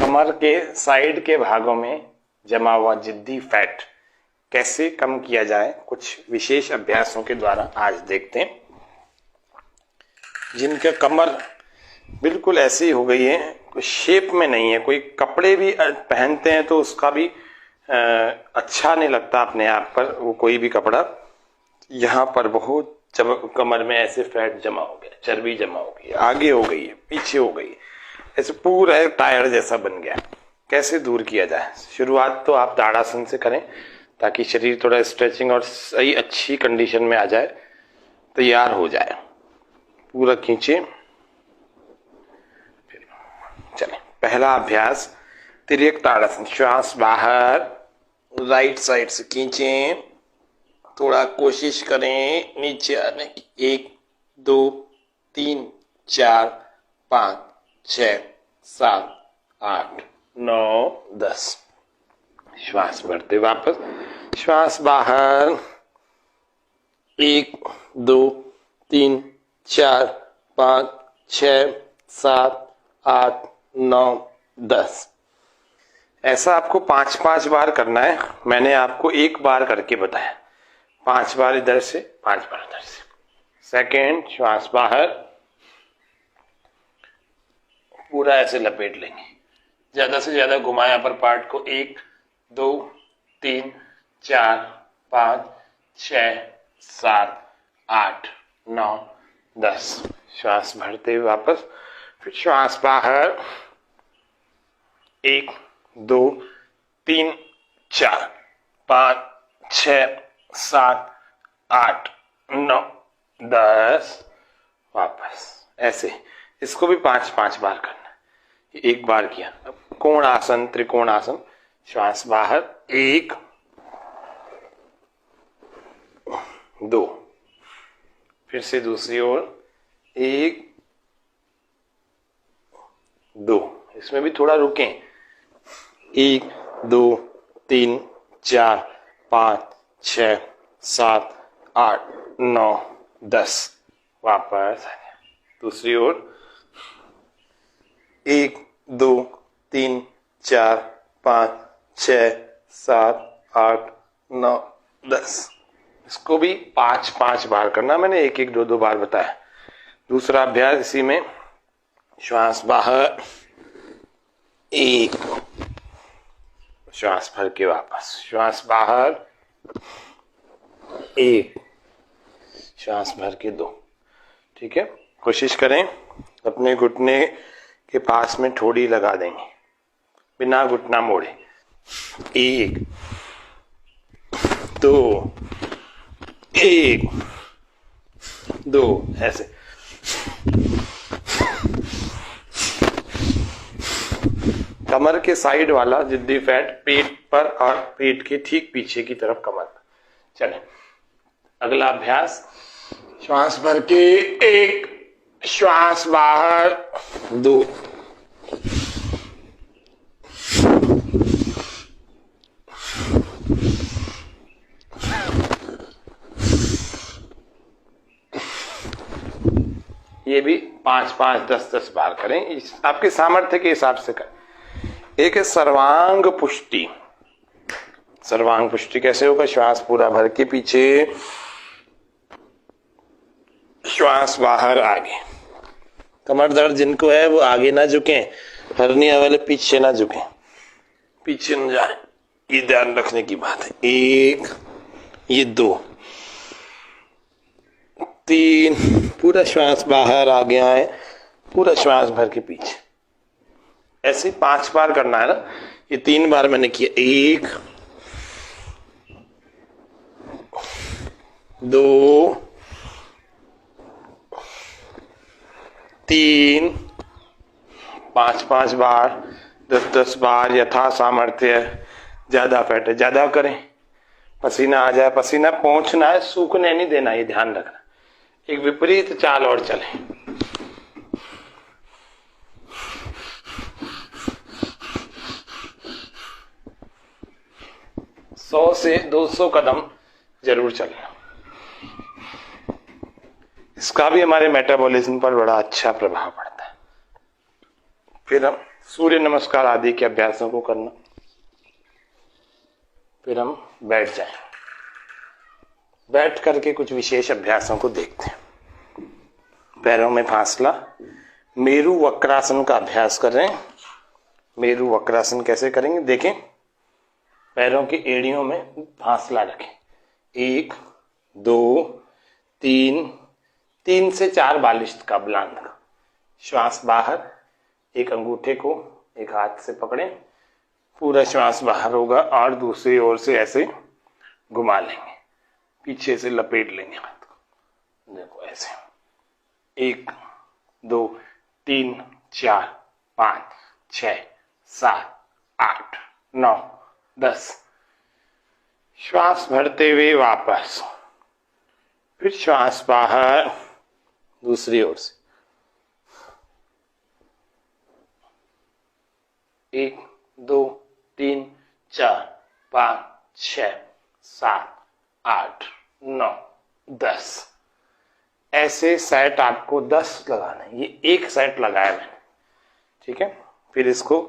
कमर के साइड के भागों में जमा हुआ जिद्दी फैट कैसे कम किया जाए, कुछ विशेष अभ्यासों के द्वारा आज देखते हैं। जिनका कमर बिल्कुल ऐसी हो गई है, कोई शेप में नहीं है, कोई कपड़े भी पहनते हैं तो उसका भी अच्छा नहीं लगता अपने आप पर, वो कोई भी कपड़ा। यहाँ पर बहुत कमर में ऐसे फैट जमा हो गया, चर्बी जमा हो गई, आगे हो गई है, पीछे हो गई है, ऐसे पूरा एक टायर जैसा बन गया। कैसे दूर किया जाए? शुरुआत तो आप ताड़ासन से करें ताकि शरीर थोड़ा स्ट्रेचिंग और सही अच्छी कंडीशन में आ जाए, तैयार हो जाए। पूरा खींचे। चले, पहला अभ्यास तिर्यक ताड़ासन। श्वास बाहर, राइट साइड से खींचें, थोड़ा कोशिश करें नीचे आने की। 1 2 3 4 5 6 7 8 9 10। श्वास भरते वापस, श्वास बाहर। 1 2 3 4 5 6 7 8 9 10। ऐसा आपको 5-5 बार करना है। मैंने आपको एक बार करके बताया। 5 बार इधर से, 5 बार इधर से। सेकेंड, श्वास बाहर, पूरा ऐसे लपेट लेंगे, ज्यादा से ज्यादा घुमाएं अपर पार्ट को। 1 2 3 4 5 6 7 8 9 10। श्वास भरते हुए वापस, फिर श्वास बाहर। 1 2 3 4 5 6 7 8 9 10। वापस ऐसे, इसको भी 5-5 बार करना है। एक बार किया। अब कोण आसन, त्रिकोण आसन। श्वास बाहर। 1 2, फिर से दूसरी ओर। 1 2, इसमें भी थोड़ा रुकें। 1 2 3 4 5 6 7 8 9 10। वापस दूसरी ओर। 1 2 3 4 5 6 7 8 9 10। इसको भी 5-5 बार करना। मैंने 1-1 2-2 बार बताया। दूसरा अभ्यास इसी में। श्वास बाहर। 1, श्वास भर के वापस। श्वास बाहर। 1, श्वास भर के 2। ठीक है, कोशिश करें अपने घुटने के पास में ठोड़ी लगा देंगे बिना घुटना मोड़े। 1 2 1 2, ऐसे। कमर के साइड वाला जिद्दी फैट पेट पर और पेट के ठीक पीछे की तरफ कमर पर। चलें, अगला अभ्यास। श्वास भर के 1, श्वास बाहर। 2 ये भी 5-5 10-10 बार करें, इस आपके सामर्थ्य के हिसाब से करें। एक है सर्वांग पुष्टि। सर्वांग पुष्टि कैसे होगा? श्वास पूरा भर के पीछे, श्वास बाहर आगे। कमर दर्द जिनको है वो आगे ना झुकें, हर्निया वाले पीछे ना झुकें, पीछे न जाए, ये ध्यान रखने की बात है। 1 ये 2 3, पूरा श्वास बाहर आगे आए, पूरा श्वास भर के पीछे। ऐसे 5 बार करना है ना। ये 3 बार मैंने किया। 1 2 3, 5-5 बार, 10-10 बार यथा सामर्थ्य। ज्यादा फैट है, ज्यादा करें, पसीना आ जाए, पसीना पहुंचना है, सूखने नहीं देना, ये ध्यान रखना। एक विपरीत चाल और चले। सौ से 200 कदम जरूर चलना। इसका भी हमारे मेटाबॉलिज्म पर बड़ा अच्छा प्रभाव पड़ता है। फिर हम सूर्य नमस्कार आदि के अभ्यासों को करना। फिर हम बैठ जाएं। बैठ करके कुछ विशेष अभ्यासों को देखते हैं। पैरों में फासला, मेरु वक्रासन का अभ्यास कर रहे हैं। मेरु वक्रासन कैसे करेंगे देखें। पैरों की एड़ियों में फासला रखें। 1 2 3, 3 से 4 बालिश का बुलंद का। श्वास बाहर, एक अंगूठे को एक हाथ से पकड़ें, पूरा श्वास बाहर होगा और दूसरी ओर से ऐसे घुमा लेंगे, पीछे से लपेट लेंगे हाथ को। देखो ऐसे 1 2 3 4 5 6 7 8 9 10। श्वास भरते हुए वापस, फिर श्वास बाहर दूसरी ओर से। 1 2 3 4 5 6 7 8 9 10। ऐसे सेट आपको 10 लगाना है। ये एक सेट लगाया मैंने, ठीक है। फिर इसको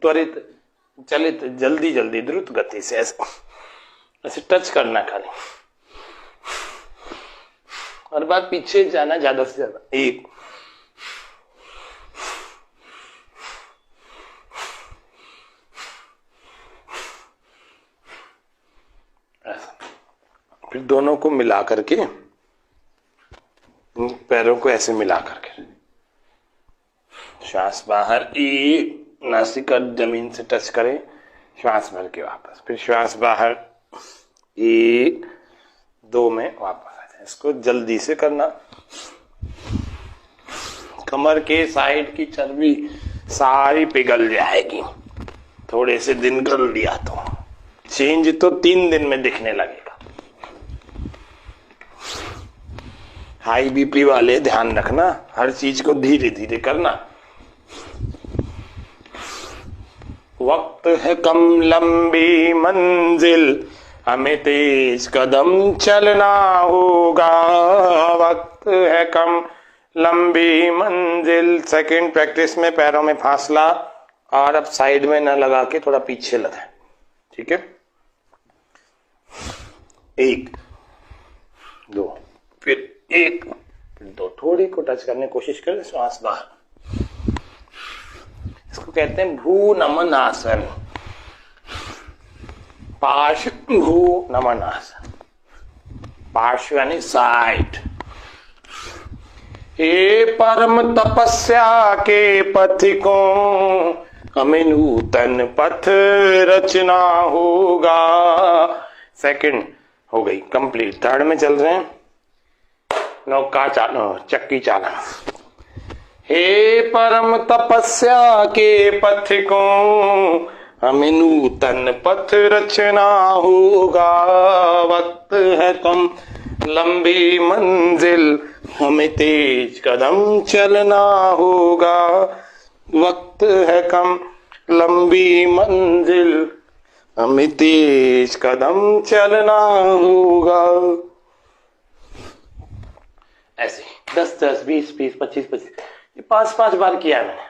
त्वरित चलित जल्दी द्रुत गति से ऐसे टच करना खाली, और बात पीछे जाना ज्यादा से ज्यादा। 1 फिर दोनों को मिला करके, पैरों को ऐसे मिला करके श्वास बाहर, नासिका जमीन से टच करें, श्वास भर के वापस, फिर श्वास बाहर 1 2 में वापस आ जाए। इसको जल्दी से करना। कमर के साइड की चर्बी सारी पिघल जाएगी। थोड़े से दिन कर लिया तो चेंज तो 3 दिन में दिखने लगेगा। हाई बीपी वाले ध्यान रखना, हर चीज को धीरे धीरे करना। वक्त है कम लंबी मंजिल, हमें तेज कदम चलना होगा। वक्त है कम लंबी मंजिल। सेकंड प्रैक्टिस में पैरों में फासला, और अब साइड में ना लगा के थोड़ा पीछे लगाए, ठीक है। 1 2 फिर 1 फिर 2, थोड़ी को टच करने की कोशिश करें। श्वास बाहर। इसको कहते हैं भू नमन आसन, पार्श्व भू नमन आसन। पार्श्व यानी साइड। हे परम तपस्या के पथिकों, हमें नूतन पथ रचना होगा। सेकंड हो गई कंप्लीट। थर्ड में चल रहे हैं नौका चालन, चक्की चालन। हे परम तपस्या के पथिकों, हमें नूतन पथ रचना होगा। वक्त है कम लंबी मंजिल, हमें तेज कदम चलना होगा। वक्त है कम लंबी मंजिल, हमें तेज कदम चलना होगा। ऐसे 10 10 20 20 25 25, ये 5 बार किया है मैंने।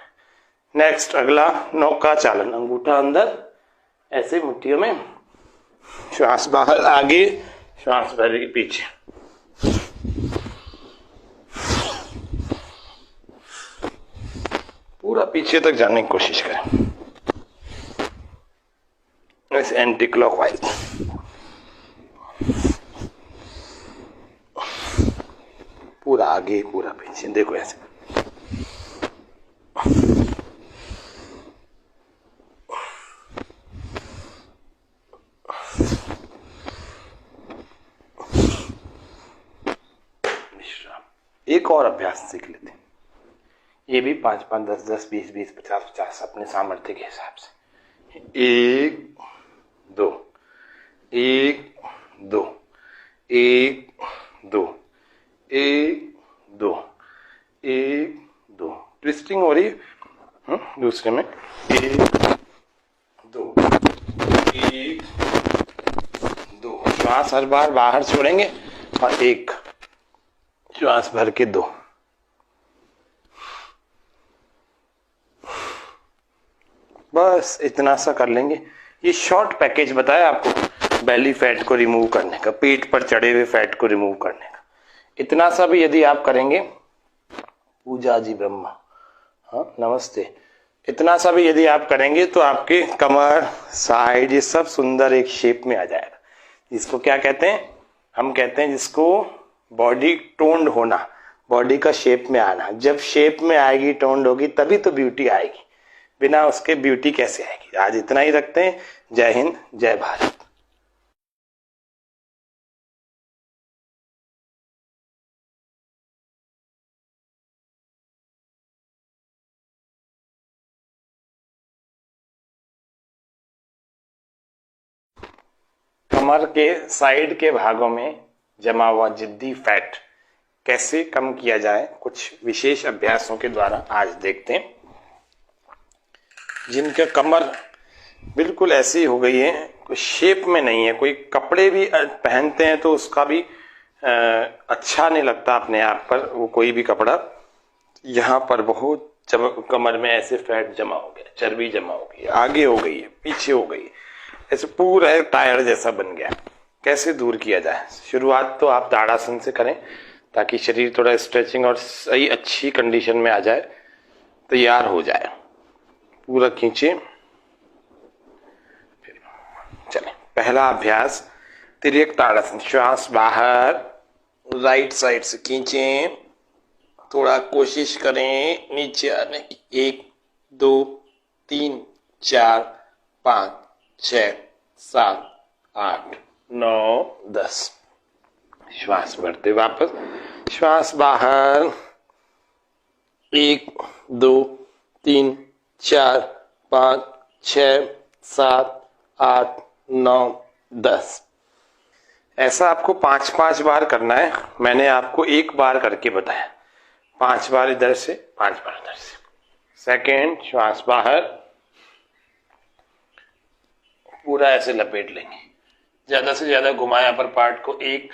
नेक्स्ट अगला नौका चालन। अंगूठा अंदर ऐसे मुट्ठियों में, श्वास बाहर आगे, श्वास भर पीछे। पूरा पीछे तक जाने की कोशिश करें, ऐसे एंटी क्लॉकवाइज। पूरा आगे पूरा पीछे, देखो ऐसे। एक और अभ्यास सीख लेते हैं। ये भी 5 5 10 10 20 20 50 50 अपने सामर्थ्य के हिसाब से। 1 2 1 2 1 2 1 2 1 2। ट्विस्टिंग हो रही है। दूसरे में 1 2 1 2। श्वास हर बार बाहर छोड़ेंगे और 1 श्वास भर के 2। बस इतना सा कर लेंगे। ये शॉर्ट पैकेज बताया आपको बेली फैट को रिमूव करने का, पेट पर चढ़े हुए फैट को रिमूव करने का। इतना सा भी यदि आप करेंगे, पूजा जी ब्रह्मा, हाँ नमस्ते, इतना सा भी यदि आप करेंगे तो आपके कमर, साइड, ये सब सुंदर एक शेप में आ जाएगा। जिसको क्या कहते हैं, हम कहते हैं जिसको बॉडी टोन्ड होना, बॉडी का शेप में आना। जब शेप में आएगी, टोन्ड होगी, तभी तो ब्यूटी आएगी, बिना उसके ब्यूटी कैसे आएगी। आज इतना ही रखते हैं। जय हिंद, जय भारत। कमर के साइड के भागों में जमा हुआ जिद्दी फैट कैसे कम किया जाए, कुछ विशेष अभ्यासों के द्वारा आज देखते हैं। जिनका कमर बिल्कुल ऐसी हो गई है, कोई शेप में नहीं है, कोई कपड़े भी पहनते हैं तो उसका भी अच्छा नहीं लगता अपने आप पर, वो कोई भी कपड़ा, यहाँ पर बहुत कमर में ऐसे फैट जमा हो गया, चर्बी जमा हो गई, आगे हो गई है, पीछे हो गई है, ऐसे पूरा एक टायर जैसा बन गया। कैसे दूर किया जाए? शुरुआत तो आप ताड़ासन से करें ताकि शरीर थोड़ा स्ट्रेचिंग और सही अच्छी कंडीशन में आ जाए, तैयार हो जाए। पूरा खींचे। चलें, पहला अभ्यास तिर्यक ताड़ासन। श्वास बाहर, राइट साइड से खींचें, थोड़ा कोशिश करें नीचे आने की। 1 2 3 4 5 6 7 8 9 10। श्वास भरते वापस, श्वास बाहर, 1 2 3 4 5 6 7 8 9 10। ऐसा आपको 5-5 बार करना है। मैंने आपको एक बार करके बताया। 5 बार इधर से, 5 बार इधर से। सेकेंड, श्वास बाहर, पूरा ऐसे लपेट लेंगे, ज्यादा से ज्यादा घुमाएं अपर पार्ट को। 1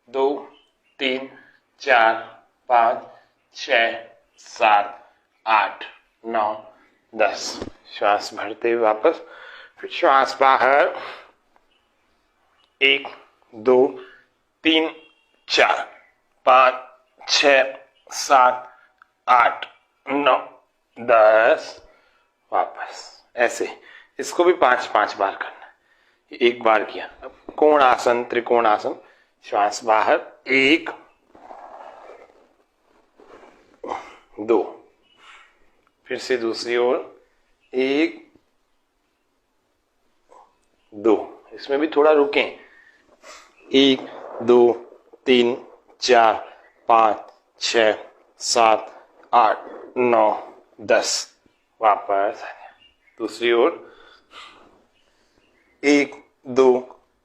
2 3 4 5 6 7 8 9 10। श्वास भरते हुए वापस, फिर श्वास बाहर, 1 2 3 4 5 6 7 8 9 10। वापस ऐसे, इसको भी 5-5 बार करना है। एक बार किया। अब कोण आसन, त्रिकोण आसन। श्वास बाहर, 1 2, फिर से दूसरी ओर, 1 2, इसमें भी थोड़ा रुकें। 1 2 3 4 5 6 7 8 9 10। वापस दूसरी ओर, 1 2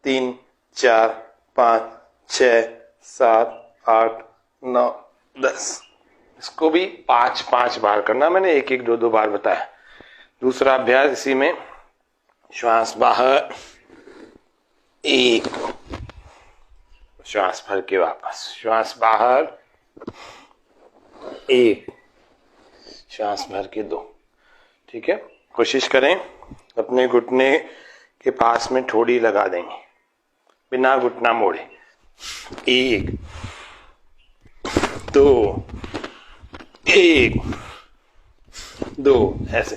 3 4 5 6 7 8 9 10। इसको भी 5-5 बार करना। मैंने 1-1 2-2 बार बताया। दूसरा अभ्यास इसी में। श्वास बाहर, 1, श्वास भर के वापस, श्वास बाहर, 1, श्वास भर के 2। ठीक है, कोशिश करें अपने घुटने के पास में ठोड़ी लगा देंगे, बिना घुटना मोड़े। 1 2 1 2, ऐसे।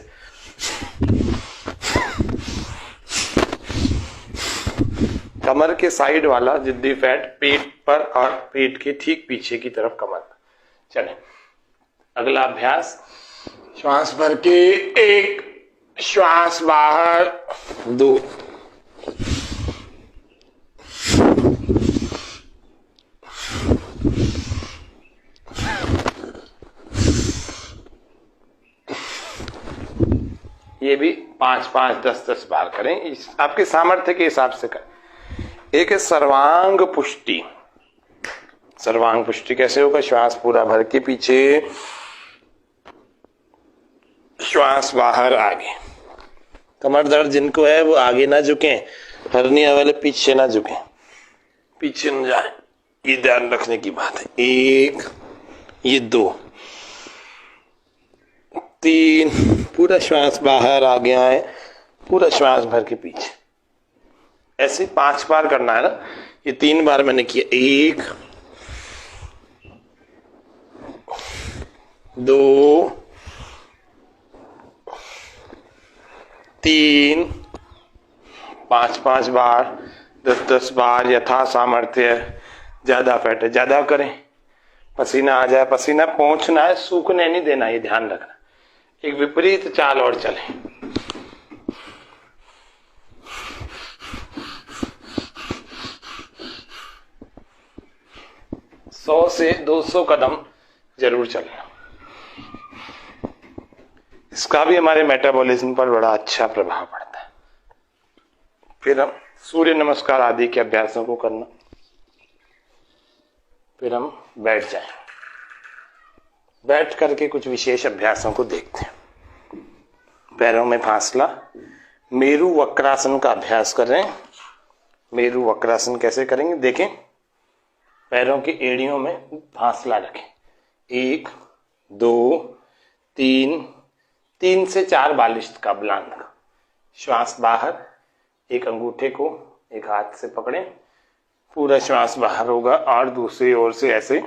कमर के साइड वाला जिद्दी फैट पेट पर और पेट के ठीक पीछे की तरफ कमर पर। चलें, अगला अभ्यास। श्वास भर के, 1, श्वास बाहर, 2, ये भी 5-5 10-10 बार करें, इस आपके सामर्थ्य के हिसाब से करें। एक है सर्वांग पुष्टि। सर्वांग पुष्टि कैसे होगा? श्वास पूरा भर के पीछे, श्वास बाहर, आगे। कमर दर्द जिनको है वो आगे ना झुकें, हर्निया वाले पीछे ना झुकें, पीछे न जाए, ये ध्यान रखने की बात है। 1, ये 2, 3, पूरा श्वास बाहर आ गया है, पूरा श्वास भर के पीछे। ऐसे 5 बार करना है ना, ये 3 बार मैंने किया। 1 2 3, 5 बार, 10 बार, यथा सामर्थ्य। ज्यादा फैट है ज्यादा करें, पसीना आ जाए, पसीना पहुंचना है, सूखने नहीं देना, ये ध्यान रखना। एक विपरीत चाल और चले। 100 से 200 कदम जरूर चलना। इसका भी हमारे मेटाबॉलिज्म पर बड़ा अच्छा प्रभाव पड़ता है। फिर हम सूर्य नमस्कार आदि के अभ्यासों को करना। फिर हम बैठ जाएं। बैठ करके कुछ विशेष अभ्यासों को देखते हैं। पैरों में फासला, मेरु वक्रासन का अभ्यास कर रहे हैं। मेरु वक्रासन कैसे करेंगे देखें। पैरों की एड़ियों में फासला रखें। 1 2 3 से 4 बालिश का बुलंद का। श्वास बाहर, एक अंगूठे को एक हाथ से पकड़ें, पूरा श्वास बाहर होगा और दूसरी ओर से ऐसे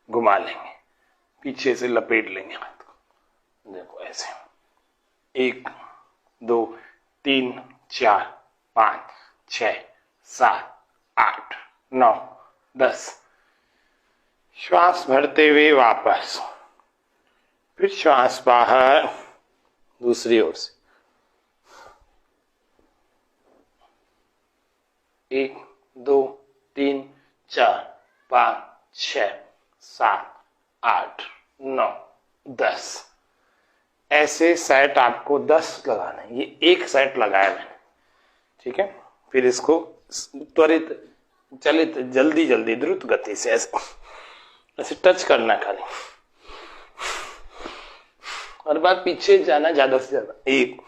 घुमा लेंगे, पीछे से लपेट लेंगे हाथ को। देखो ऐसे 1 2 3 4 5 6 7 8 9 10। श्वास भरते हुए वापस, फिर श्वास बाहर दूसरी ओर से। 1 2 3 4 5 6 7 8 9 10। ऐसे सेट आपको 10 लगाना है। ये एक सेट लगाया मैंने, ठीक है। फिर इसको त्वरित चलित जल्दी द्रुत गति से ऐसे टच करना खाली, हर बार पीछे जाना ज्यादा से ज्यादा। 1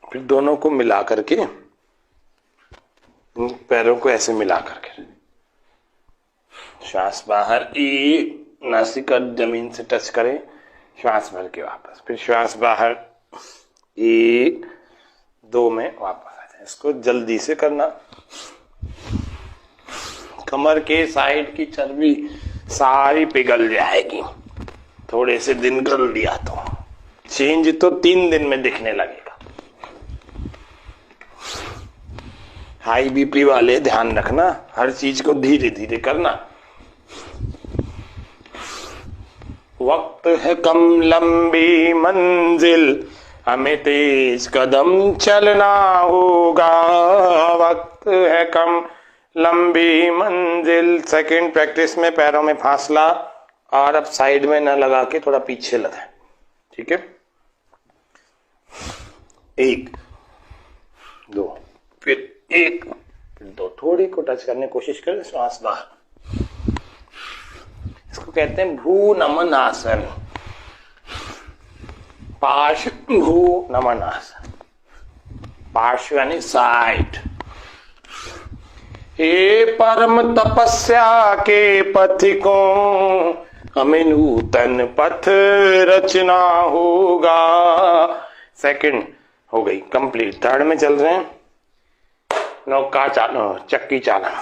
फिर दोनों को मिला करके, पैरों को ऐसे मिला करके श्वास बाहर, नासिका जमीन से टच करें, श्वास भर के वापस, फिर श्वास बाहर 1 2 में वापस आ जाए। इसको जल्दी से करना। कमर के साइड की चर्बी सारी पिघल जाएगी। थोड़े से दिन कर लिया तो चेंज तो 3 दिन में दिखने लगेगा। हाई बीपी वाले ध्यान रखना, हर चीज को धीरे धीरे करना। वक्त है कम लंबी मंजिल, हमें तेज कदम चलना होगा। वक्त है कम लंबी मंजिल। सेकंड प्रैक्टिस में पैरों में फासला, और अब साइड में ना लगा के थोड़ा पीछे लगाएं, ठीक है। 1 2 फिर 1 फिर 2, थोड़ी को टच करने की कोशिश करें। श्वास बाहर। इसको कहते हैं भू नमन आसन, पार्श्व भू नमन आसन। पार्श्व यानी साइड। हे परम तपस्या के पथिकों, हमें नूतन पथ रचना होगा। सेकंड हो गई कंप्लीट। थर्ड में चल रहे हैं नौका चालन, चक्की चालन।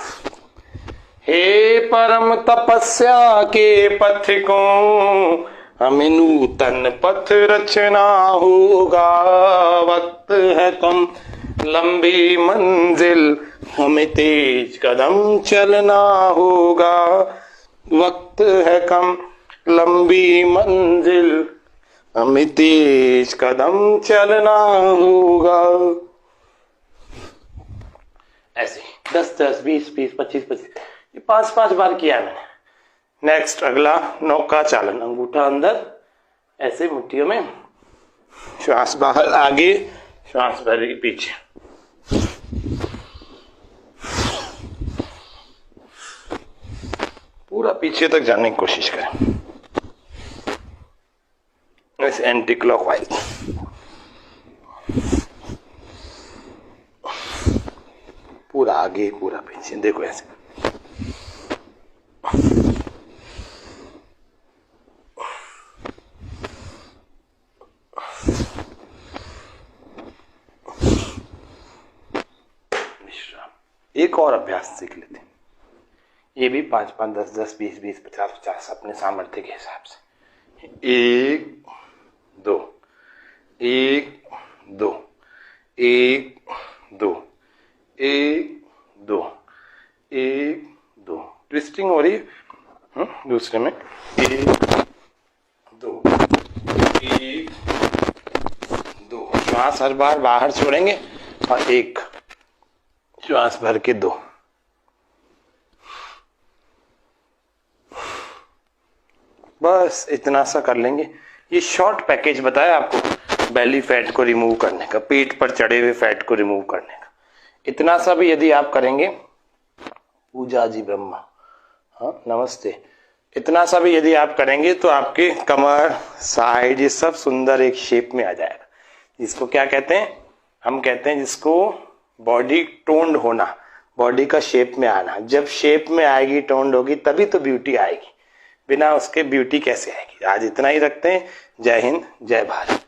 हे परम तपस्या के पथिकों, हमें नूतन पथ रचना होगा। वक्त है कम लंबी मंजिल, हमें तेज कदम चलना होगा। वक्त है कम लंबी मंजिल, हमें तेज कदम चलना होगा। ऐसे 10 10 20 20 25 25, ये 5 बार किया है मैंने। नेक्स्ट अगला नौका चालन। अंगूठा अंदर ऐसे मुट्ठियों में, श्वास बाहर आगे, श्वास भर पीछे। पूरा पीछे तक जाने की कोशिश करें, ऐसे एंटी क्लॉकवाइज। थोड़ा आगे, पूरा पीछे, देखो ऐसे। एक और अभ्यास सीख लेते हैं, ये भी 5 5 10 10 20 20 50 50 अपने सामर्थ्य के हिसाब से। 1 2 1 2 1 2 1 2 1 2, ट्विस्टिंग हो रही है दूसरे में। 1 2 1 2, श्वास हर बार बाहर छोड़ेंगे और 1 श्वास भर के 2। बस इतना सा कर लेंगे। ये शॉर्ट पैकेज बताया आपको बेली फैट को रिमूव करने का, पेट पर चढ़े हुए फैट को रिमूव करने का। इतना सा भी यदि आप करेंगे, पूजा जी ब्रह्मा, हाँ नमस्ते, इतना सा भी यदि आप करेंगे तो आपके कमर, साइड, ये सब सुंदर एक शेप में आ जाएगा। जिसको क्या कहते हैं, हम कहते हैं जिसको बॉडी टोन्ड होना, बॉडी का शेप में आना। जब शेप में आएगी, टोन्ड होगी, तभी तो ब्यूटी आएगी, बिना उसके ब्यूटी कैसे आएगी। आज इतना ही रखते हैं। जय हिंद, जय भारत।